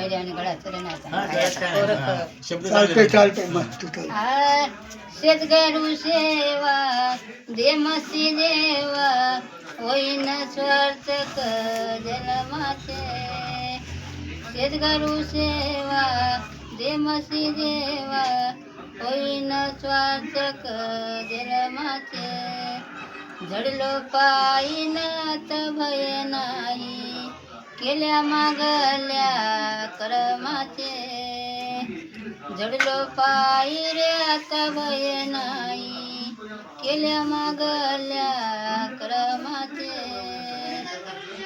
आणि गळाचं शेतकरू सेवा दे मसी देवा होईन स्वार्थ जन्माचे शेतकरू सेवा दे मसी देवा होईन स्वार्थक जन्माचे झडलो पायीन भय नाही केल्या मागल्या कर्माचे झडलो पायी रे आता भय नाही केल्या मागल्या कर्माचे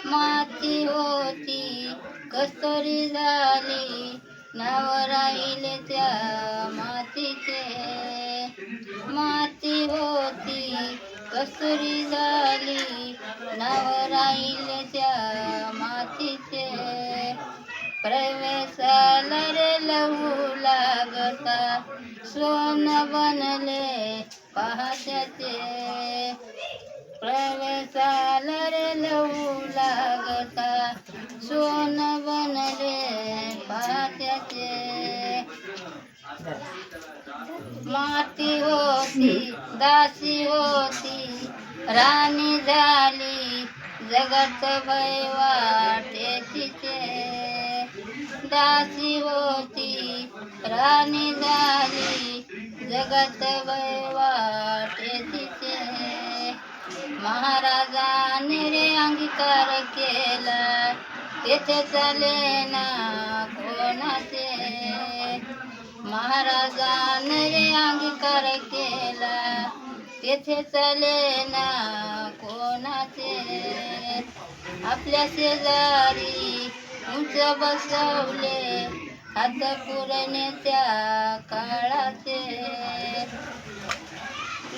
माती होती कस्तुरी झाली नाव राहिले त्या मातीचे माती होती कस्तुरी झाली नाव राहिले त्या मातीचे प्रवेशाला रे लहू लागता सोन बनले पहात्याचे प्रवेशाला रे लहू लागता सोन बनले पहात्याचे माती होती दासी होती राणी झाली जगत भय वाटे तिचे दासी होती राणी झाली जगत भय वाटे तिचे महाराजाने रे अंगीकार केला तेथे चाले ना कोणाचे महाराजाने रे अंगीकार केला तेथे चाले ना कोणाचे आपल्या शेजारी उंच बसवले हात पुरणे त्या काळाचे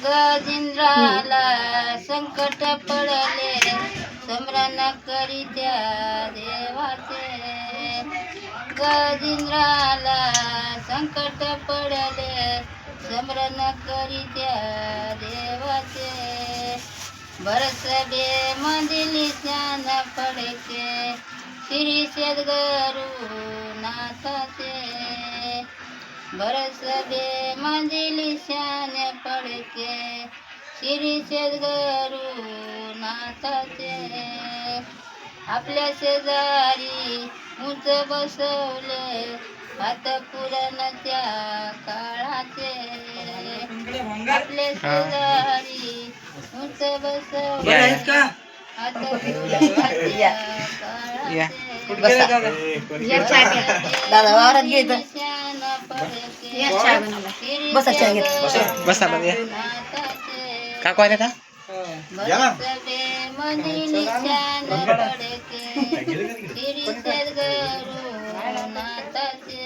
गजेंद्राला संकट पडले स्मरण करीत्या देवाचे गजेंद्राला संकट पडले स्मरण करीत्या देवाचे बरसबे मंदिली ज्ञान पडके श्री सद्गुरु नाथाचे बरसबे मंदिली ज्ञान पडके श्री सद्गुरु नाथाचे आपल्या शेजारी उंच बसवले हात पुरण त्या काळाचे आपल्या शेजारी उंच बसवले हात पुरण त्या मंदिली शान पडके श्री सद्गुरु नाथाचे